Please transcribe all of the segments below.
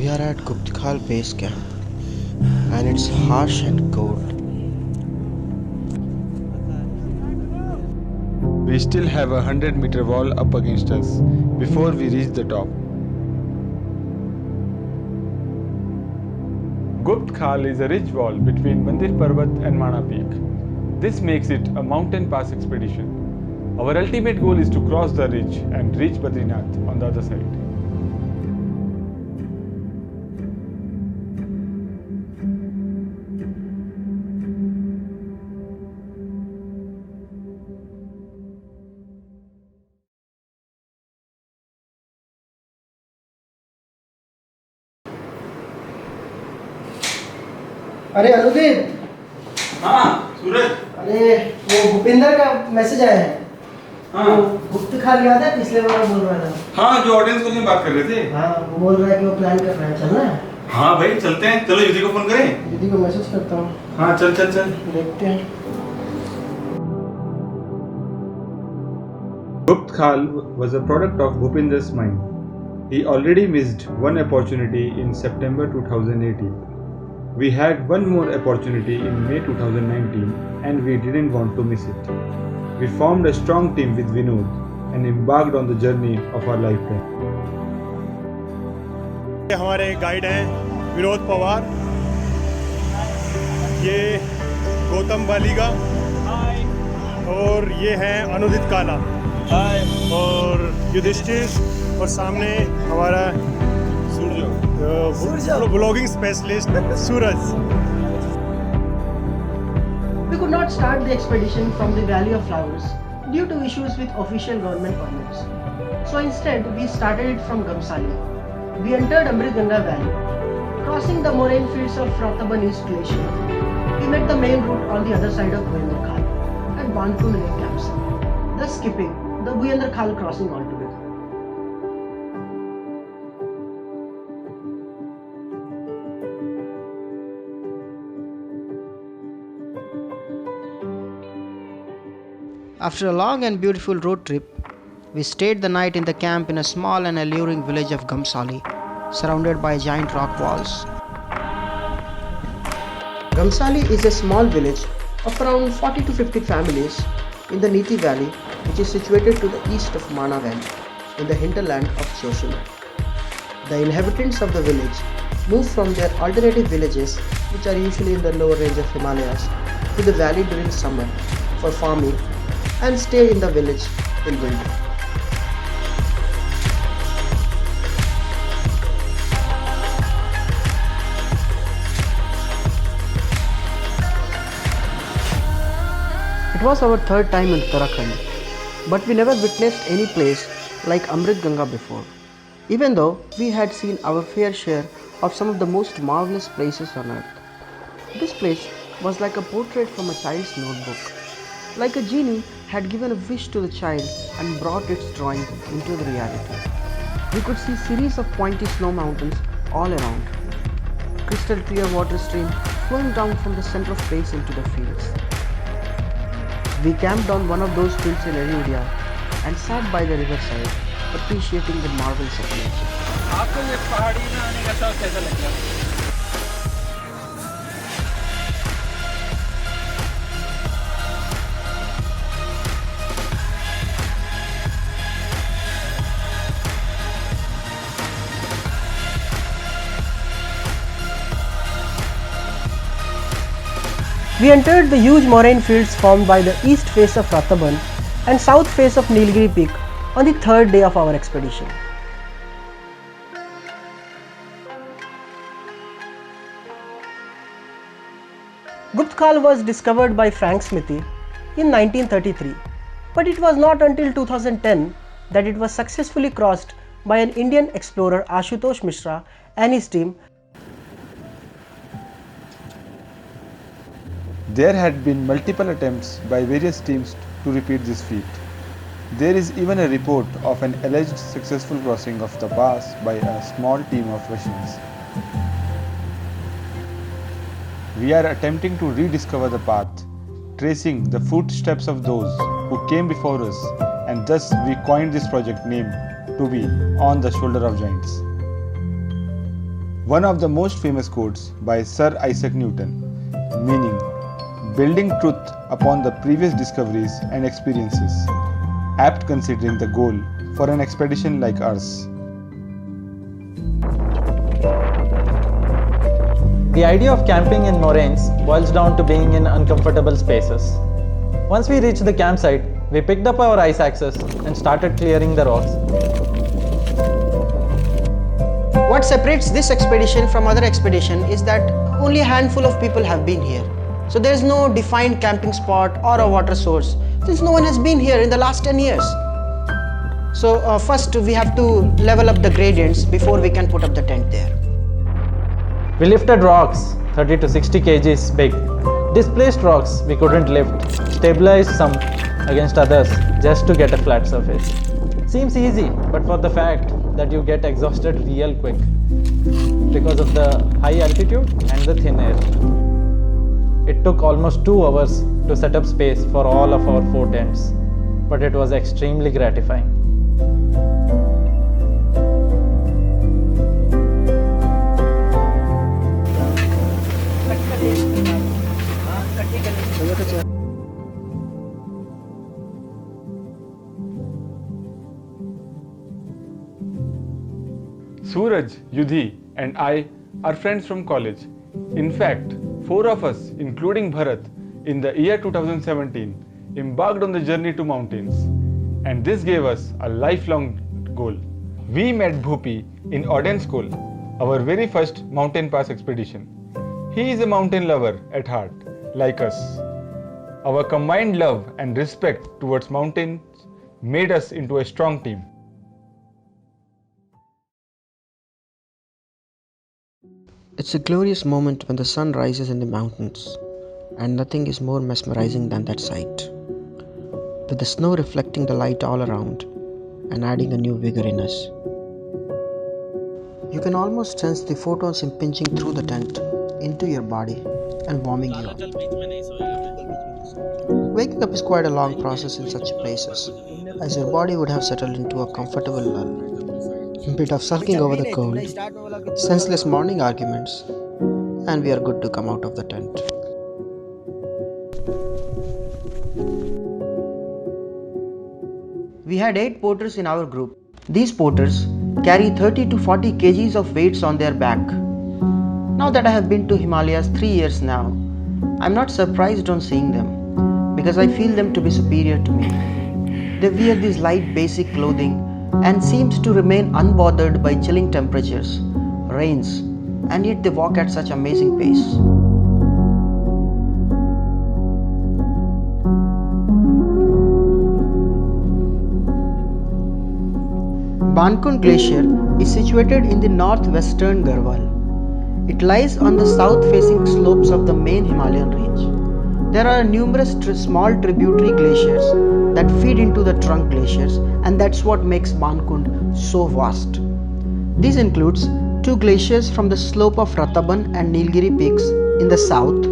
We are at Guptkhal base camp and it's harsh and cold. We still have a 100-meter wall up against us before we reach the top. Guptkhal is a ridge wall between Mandir Parvat and Mana Peak. This makes it a mountain pass expedition. Our ultimate goal is to cross the ridge and reach Badrinath on the other side. अरे अनुदीप। हाँ सूरज। अरे वो भूपिंदर का message आया है। हाँ गुप्तखाल याद है, पिछले बार बोल रहा था। हाँ जो ऑडियंस को बात कर रहे थे। हाँ वो बोल रहा है कि वो प्लान कर रहा है, चलना है। हाँ भाई चलते हैं, चलो युद्धि को फोन करें। दीदी को मैसेज करता हूँ। हाँ चल चल चल देखते हैं। Guptkhal was a product of Bhupinder's mind. He already missed one opportunity in September 2018. We had one more opportunity in May 2019 and we didn't want to miss it. We formed a strong team with Vinod and embarked on the journey of our lifetime. हमारे guide हैं विनोद पवार, ये गौतम बालिगा और ये हैं अनुदित काला और युधिष्ठिर और सामने हमारा blogging specialist Suraj. We could not start the expedition from the Valley of Flowers due to issues with official government permits. So instead, we started it from Gamsali. We entered Amrit Ganga Valley. Crossing the moraine fields of Rataban East Glacier, we met the main route on the other side of Bhuinder Khal at Banpur Lake campsite, thus skipping the Bhuinder Khal crossing altogether. After a long and beautiful road trip, we stayed the night in the camp in a small and alluring village of Gamsali, surrounded by giant rock walls. Gamsali is a small village of around 40 to 50 families in the Niti Valley, which is situated to the east of Mana Valley, in the hinterland of Joshima. The inhabitants of the village move from their alternative villages, which are usually in the lower range of Himalayas, to the valley during summer for farming and stay in the village in winter. It was our third time in Uttarakhand, but we never witnessed any place like Amrit Ganga before, even though we had seen our fair share of some of the most marvelous places on earth. This place was like a portrait from a child's notebook. Like a genie had given a wish to the child and brought its drawing into the reality. We could see series of pointy snow mountains all around. Crystal clear water stream flowing down from the center of base into the fields. We camped on one of those fields in Ayodhya and sat by the riverside, appreciating the marvels of nature. आपको ये पहाड़ी में आने का शौक कैसा लगता? We entered the huge moraine fields formed by the east face of Rataban and south face of Nilgiri Peak on the third day of our expedition. Guptkhal was discovered by Frank Smithy in 1933, but it was not until 2010 that it was successfully crossed by an Indian explorer Ashutosh Mishra and his team. There had been multiple attempts by various teams to repeat this feat. There is even a report of an alleged successful crossing of the pass by a small team of Russians. We are attempting to rediscover the path, tracing the footsteps of those who came before us, and thus we coined this project name to be On the Shoulder of Giants. one of the most famous quotes by Sir Isaac Newton, meaning building truth upon the previous discoveries and experiences, apt considering the goal for an expedition like ours. The idea of camping in moraines boils down to being in uncomfortable spaces. Once we reached the campsite, we picked up our ice axes and started clearing the rocks. What separates this expedition from other expedition is that only a handful of people have been here. So there is no defined camping spot or a water source, since no one has been here in the last 10 years. So first we have to level up the gradients before we can put up the tent there. We lifted rocks 30 to 60 kgs big. Displaced rocks we couldn't lift, stabilized some against others just to get a flat surface. Seems easy, but for the fact that you get exhausted real quick because of the high altitude and the thin air. It took almost 2 hours to set up space for all of our 4 tents, but it was extremely gratifying. Suraj, Yudhi, and I are friends from college. In fact, 4 of us, including Bharat, in the year 2017, embarked on the journey to mountains. And this gave us a lifelong goal. We met Bhupi in Auden School, our very first mountain pass expedition. He is a mountain lover at heart, like us. Our combined love and respect towards mountains made us into a strong team. It's a glorious moment when the sun rises in the mountains, and nothing is more mesmerizing than that sight. With the snow reflecting the light all around and adding a new vigor in us. You can almost sense the photons impinging through the tent into your body and warming you up. Waking up is quite a long process in such places, as your body would have settled into a comfortable lull. A bit of sulking over the cold, senseless morning arguments, and we are good to come out of the tent. We had 8 porters in our group. These porters carry 30 to 40 kgs of weights on their back. Now that I have been to Himalayas 3 years now, I'm not surprised on seeing them because I feel them to be superior to me. They wear these light basic clothing and seems to remain unbothered by chilling temperatures, rains, and yet they walk at such amazing pace. Bankund Glacier is situated in the northwestern Garhwal. It lies on the south-facing slopes of the main Himalayan range. There are numerous small tributary glaciers that feed into the trunk glaciers, and that's what makes Bankund so vast. This includes 2 glaciers from the slope of Rataban and Nilgiri peaks in the south,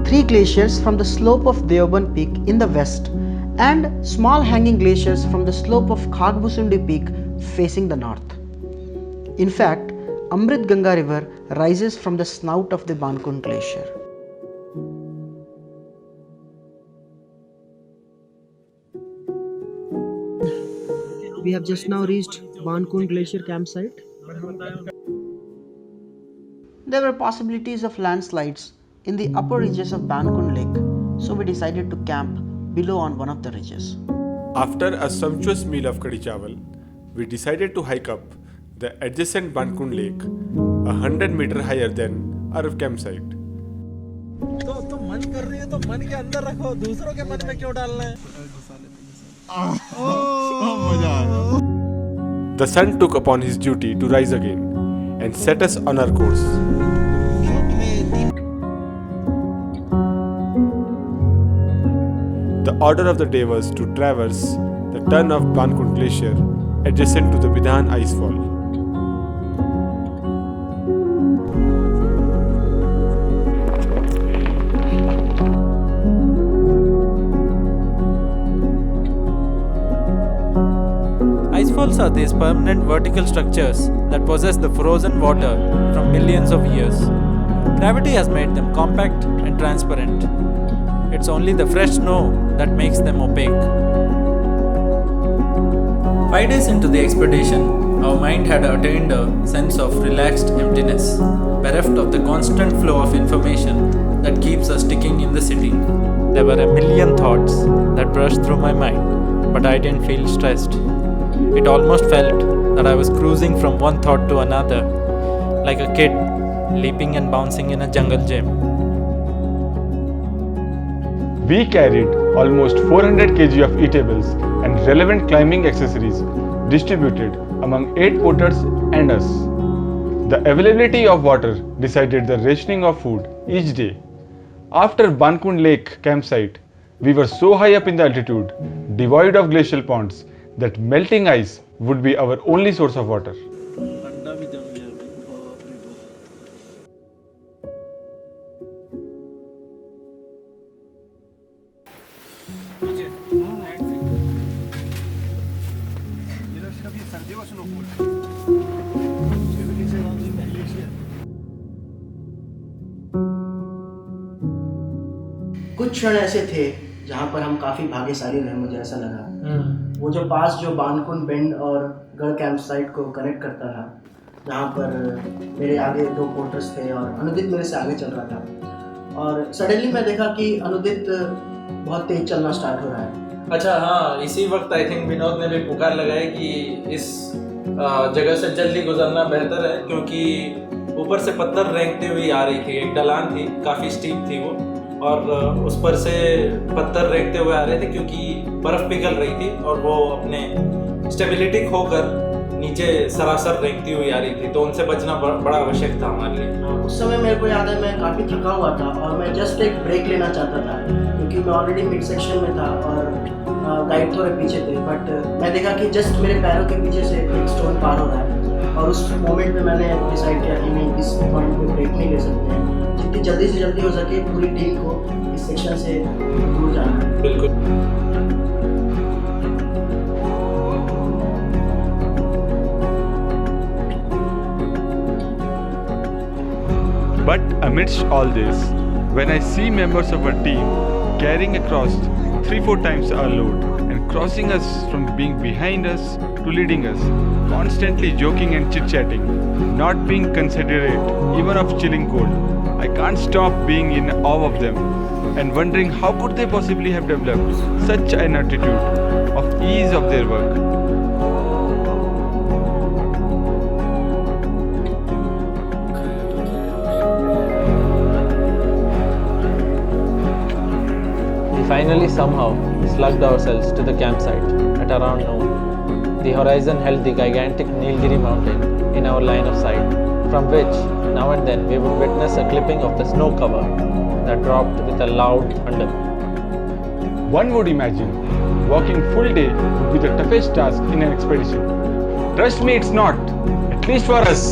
3 glaciers from the slope of Deoban peak in the west, and small hanging glaciers from the slope of Khagbusundi peak facing the north. In fact, Amrit Ganga river rises from the snout of the Bankund glacier. We have just now reached Bankund Glacier campsite. There were possibilities of landslides in the upper ridges of Bankund Lake, so we decided to camp below on one of the ridges. After a sumptuous meal of kadi chawal, we decided to hike up the adjacent Bankund Lake, 100 meters higher than our campsite. तो मन कर रही है तो मन के अंदर रखो, दूसरों के मन में क्यों डालना है? The sun took upon his duty to rise again and set us on our course. The order of the day was to traverse the turn of Bankund Glacier adjacent to the Bidhan Icefall. Icefalls Those are these permanent vertical structures that possess the frozen water from millions of years. Gravity has made them compact and transparent. It's only the fresh snow that makes them opaque. 5 days into the expedition, our mind had attained a sense of relaxed emptiness, bereft of the constant flow of information that keeps us ticking in the city. There were a million thoughts that brushed through my mind, but I didn't feel stressed. It almost felt that I was cruising from one thought to another, like a kid leaping and bouncing in a jungle gym. We carried almost 400 kg of eatables and relevant climbing accessories distributed among 8 porters and us. The availability of water decided the rationing of food each day. After Bankund Lake campsite, we were so high up in the altitude, devoid of glacial ponds, that melting ice would be our only source of water. कुछ क्षण ऐसे थे जहाँ पर हम काफ़ी भाग्यशाली रहे, मुझे ऐसा लगा। वो जो पास जो बानकुंड बेंड और गढ़ कैंप साइट को कनेक्ट करता था, जहाँ पर मेरे आगे 2 पोर्टर्स थे और अनुदित मेरे से आगे चल रहा था, और सडनली मैं देखा कि अनुदित बहुत तेज चलना स्टार्ट हो रहा है। अच्छा, हाँ, इसी वक्त आई थिंक विनोद ने भी पुकार लगाई कि इस जगह से जल्दी गुजरना बेहतर है, क्योंकि ऊपर से पत्थर रेंगते हुए आ रही थी। एक ढलान थी, काफ़ी स्टीप थी वो, और उस पर से पत्थर रेंगते हुए आ रहे थे क्योंकि बर्फ़ पिघल रही थी और वो अपने स्टेबिलिटी खोकर नीचे सरासर रेंगती हुई आ रही थी, तो उनसे बचना बड़ा आवश्यक था हमारे लिए। उस समय मेरे को याद है मैं काफ़ी थका हुआ था और मैं जस्ट एक ब्रेक लेना चाहता था, क्योंकि मैं ऑलरेडी मिड सेक्शन में था और गाइड थोड़े पीछे थे, बट मैं देखा कि जस्ट मेरे पैरों के पीछे से एक स्टोन पार हो रहा है, और उस मोमेंट में मैंने डिसाइड किया कि नहीं, इस पॉइंट पे ब्रेक नहीं ले सकते हैं। जितनी जल्दी से जल्दी हो सके पूरी टीम को इस सेक्शन से दूर जाना है। बिल्कुल। But amidst all this, when I see members of our team carrying across 3-4 times our load and crossing us from being behind us to leading us, constantly joking and chit-chatting, not being considerate even of chilling cold, I can't stop being in awe of them and wondering how could they possibly have developed such an attitude of ease of their work. We finally somehow slugged ourselves to the campsite at around noon. The horizon held the gigantic Nilgiri mountain in our line of sight, from which now and then we would witness a clipping of the snow cover that dropped with a loud thunder. One would imagine walking full day would be the toughest task in an expedition. Trust me, it's not, at least for us.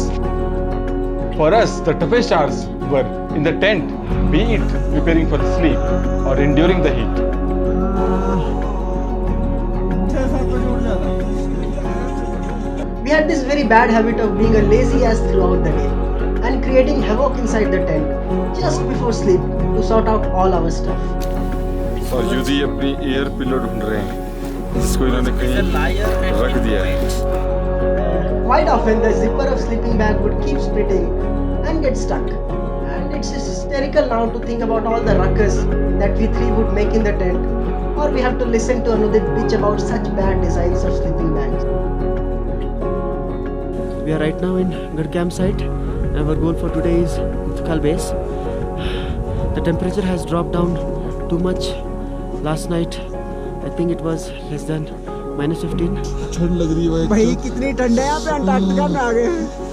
For us, the toughest hours were in the tent, be it preparing for the sleep or enduring the heat. We had this very bad habit of being a lazy ass throughout the day and creating havoc inside the tent just before sleep to sort out all our stuff. और युधी अपनी air pillow ढूंढ रहे हैं जिसको इन्होंने कहीं रख दिया है। Quite often the zipper of sleeping bag would keep splitting and get stuck. And it's hysterical now to think about all the ruckus that we three would make in the tent, or we have to listen to Anudit bitch about such bad designs of sleeping bags. We are right now in Garh campsite. Our goal for today is Utkal base. The temperature has dropped down too much. Last night, I think it was less than -15. ठंड लग रही है भाई, कितनी ठंड है यहाँ पे, अंटार्कटिका में आ गए हैं।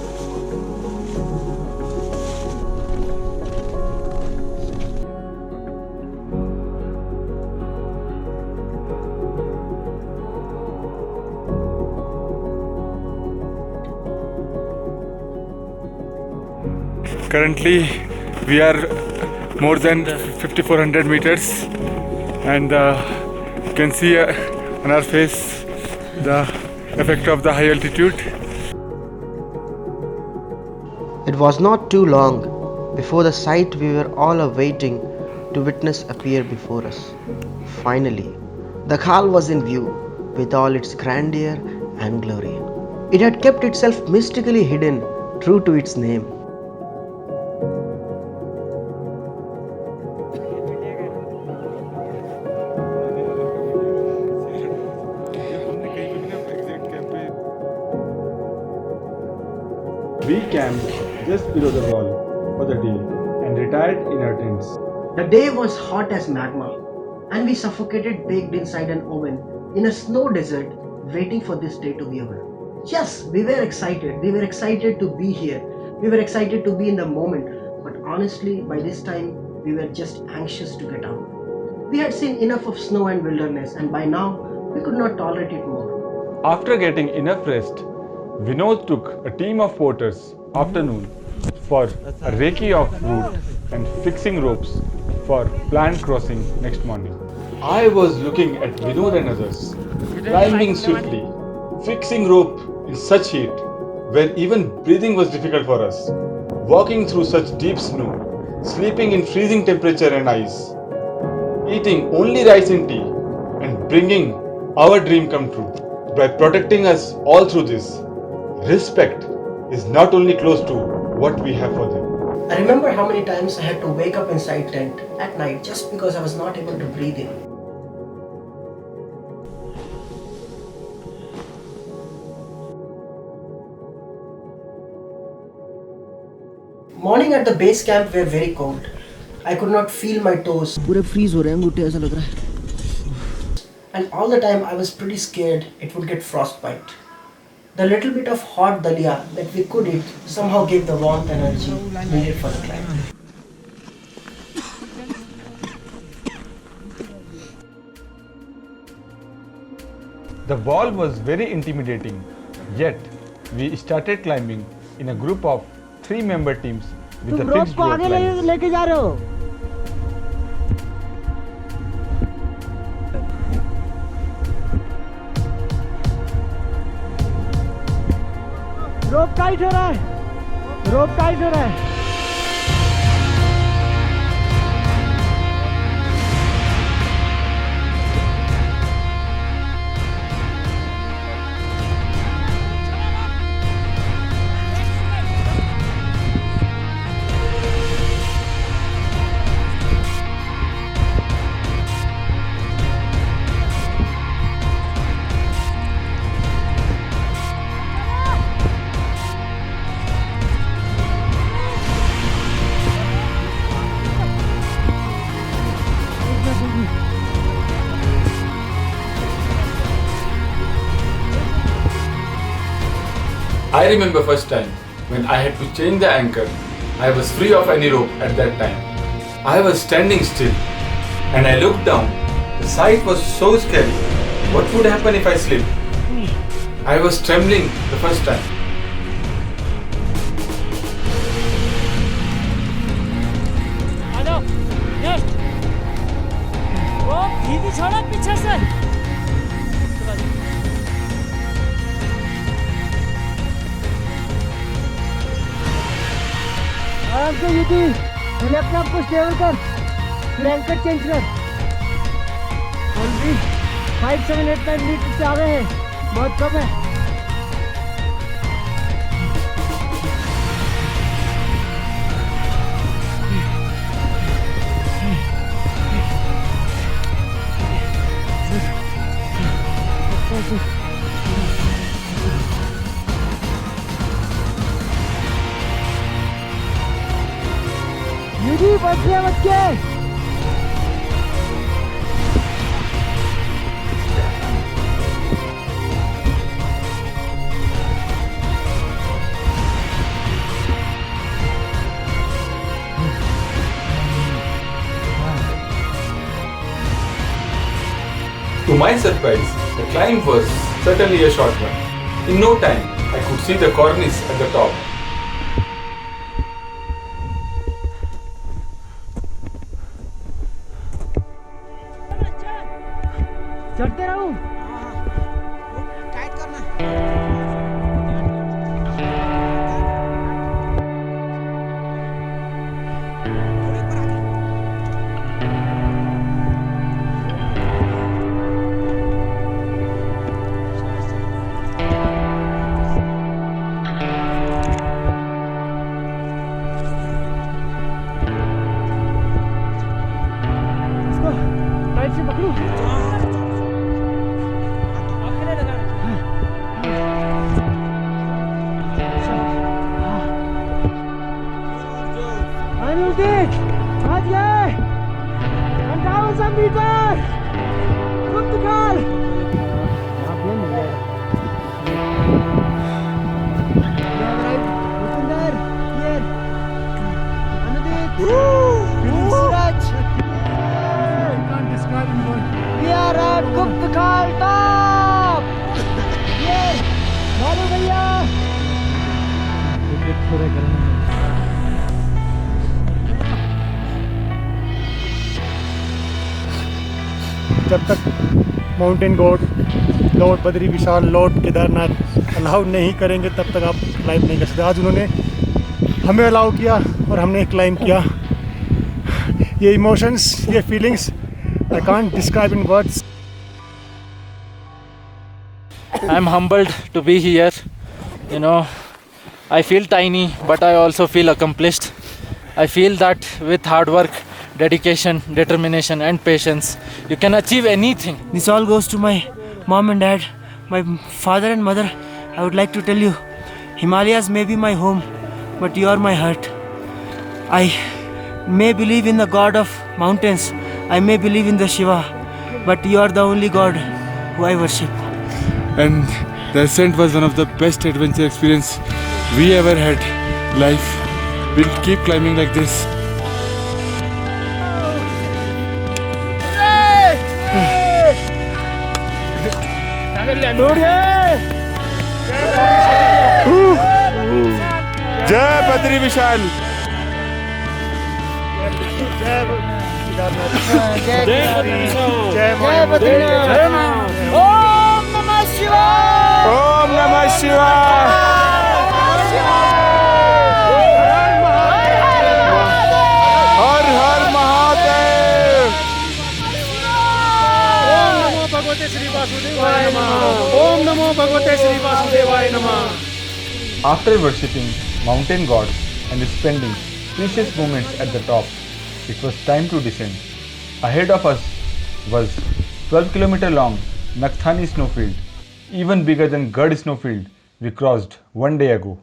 Currently, we are more than 5,400 meters, and you can see on our face the effect of the high altitude. It was not too long before the sight we were all awaiting to witness appeared before us. Finally, the Khal was in view with all its grandeur and glory. It had kept itself mystically hidden, true to its name. We camped just below the wall for the day and retired in our tents. The day was hot as magma, and we suffocated baked inside an oven in a snow desert, waiting for this day to be over. Yes, we were excited. We were excited to be here. We were excited to be in the moment. But honestly, by this time, we were just anxious to get out. We had seen enough of snow and wilderness, and by now, we could not tolerate it more. After getting enough rest, Vinod took a team of porters afternoon for a recce of wood and fixing ropes for planned crossing next morning. I was looking at Vinod and others, climbing swiftly, fixing rope in such heat where even breathing was difficult for us, walking through such deep snow, sleeping in freezing temperature and ice, eating only rice and tea, and bringing our dream come true by protecting us all through this. Respect is not only close to what we have for them. I remember how many times I had to wake up inside tent at night just because I was not able to breathe in. Morning at the base camp were very cold. I could not feel my toes. पूरे freeze हो रहे हैं अंगूठे ऐसा लग रहा है. And all the time I was pretty scared it would get frostbite. The little bit of hot dalia that we could eat somehow gave the warmth and energy needed for the climb. The wall was very intimidating, yet we started climbing in a group of 3-member teams with the fixed rope lines. लेके जा रहे हो रोप tight हो रहा है रोप tight हो रहा है I remember first time when I had to change the anchor. I was free of any rope at that time. I was standing still and I looked down. The sight was so scary. What would happen if I slipped? I was trembling the first time. छोड़ा पीछे से आराम से युति पहले अपने आप को स्टेबल कर फिर एंकर चेंज कर ऑलरेडी 5, 7, 8, 9 मीटर से आ रहे हैं बहुत कम है युति बच्चे बच्चे To my surprise, the climb was certainly a short one. In no time, I could see the cornice at the top. चढ़ते रहूं टाइट करना अनुदीप आज गए 1000 metre गुप्तकाल We are at Guptakal top. Yes, मारो भैया. जब तक mountain God Lord Badri Vishal Lord Kedarnath allow नहीं करेंगे तब तक आप क्लाइंब नहीं कर सकते. आज उन्होंने हमें अलाउ किया और हमने क्लाइंब किया. ये इमोशंस, ये feelings I can't describe in words. I'm humbled to be here. You know, I feel tiny, but I also feel accomplished. I feel that with hard work, dedication, determination, and patience, you can achieve anything. This all goes to my mom and dad, my father and mother. I would like to tell you, Himalayas may be my home, but you are my heart. I may believe in the god of mountains. I may believe in the Shiva, but you are the only God who I worship. And the ascent was one of the best adventure experience we ever had. Life will keep climbing like this. जय बद्री विशाल. जय बद्रीनाथ. ओम नमः शिवाय. Om Namah Shivaya. हर हर महादेव. ओम नमो भगवते श्री वासुदेवाय नमः. ओम नमो भगवते श्री वासुदेवाय नमः. After worshipping mountain gods and spending precious moments at the top, it was time to descend. Ahead of us was 12-kilometer long Nakthani snowfield, even bigger than Gad snowfield we crossed one day ago.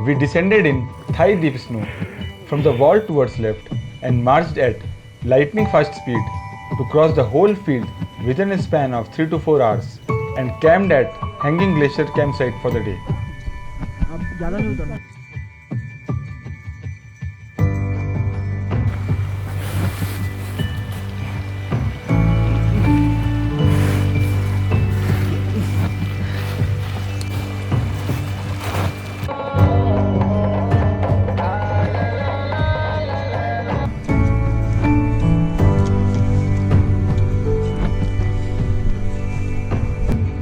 We descended in thigh-deep snow from the wall towards left and marched at lightning fast speed to cross the whole field within a span of 3 to 4 hours and camped at Hanging Glacier campsite for the day.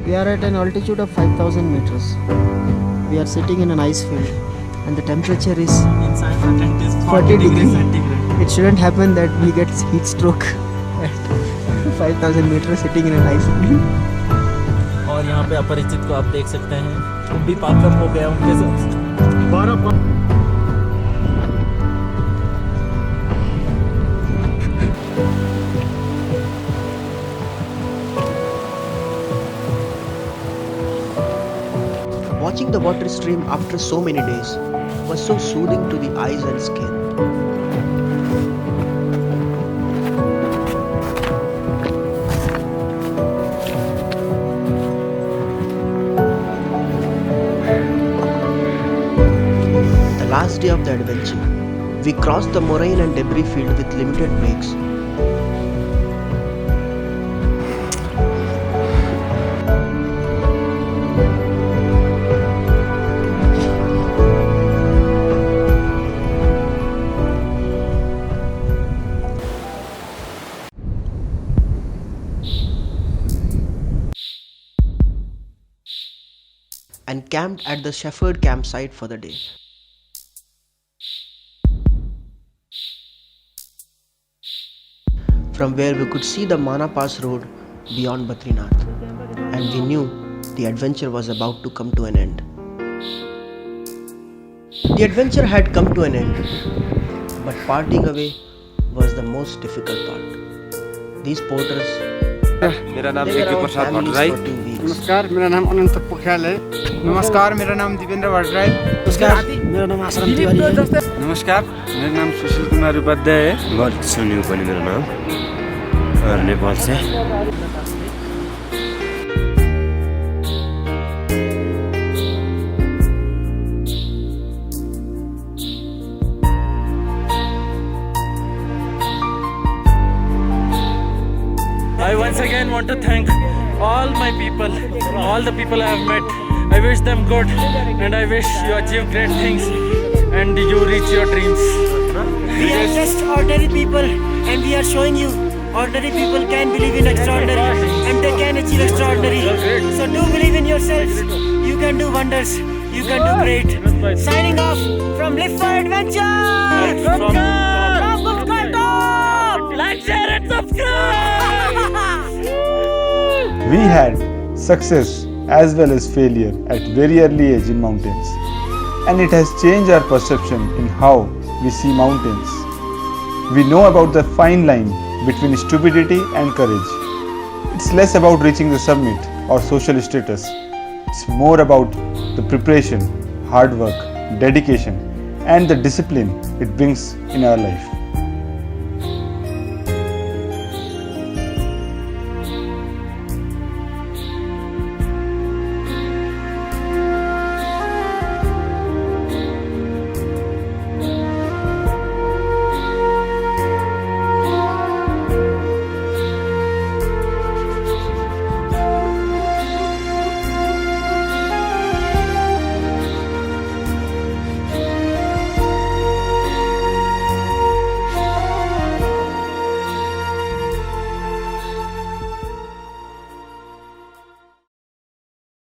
We are at an altitude of 5,000 meters. We are sitting in an ice field and the temperature is Inside the tent is 40 degrees centigrade. It shouldn't happen that we get heat stroke at 5,000 meters sitting in an ice field. और यहाँ पे अपरिचित को आप देख सकते हैं. तुम भी पाकअप हो गया उनके साथ. Watching the water stream after so many days was so soothing to the eyes and skin. The last day of the adventure, we crossed the moraine and debris field with limited breaks. And camped at the Shepherd campsite for the day. From where we could see the Mana Pass road beyond Badrinath, and we knew the adventure was about to come to an end. The adventure had come to an end, but parting away was the most difficult part. these porters, मेरा नाम they were एक our Prasad families Bhattarai. for 2 weeks. नमस्कार, मेरा नाम अनंत पोखरियाल है। नमस्कार, मेरा नाम दीपेंद्र भट्टराई। नमस्कार, मेरा नाम आश्रम तिवारी है। नमस्कार, मेरा नाम सुशील कुमार उपाध्याय है। बहुत सुनियो पनि मेरो नाम और नेपाल से। I once again want to thank all my people, all the people I have met. I wish them good and I wish you achieve great things and you reach your dreams. We are just ordinary people and we are showing you ordinary people can believe in extraordinary and they can achieve extraordinary. So do believe in yourselves. You can do wonders. You can do great. Signing off from Live for Adventure. From Bhupkar Top. Like, share and subscribe. We had success as well as failure at very early age in mountains, and it has changed our perception in how we see mountains. We know about the fine line between stupidity and courage. It's less about reaching the summit or social status. It's more about the preparation, hard work, dedication, and the discipline it brings in our life.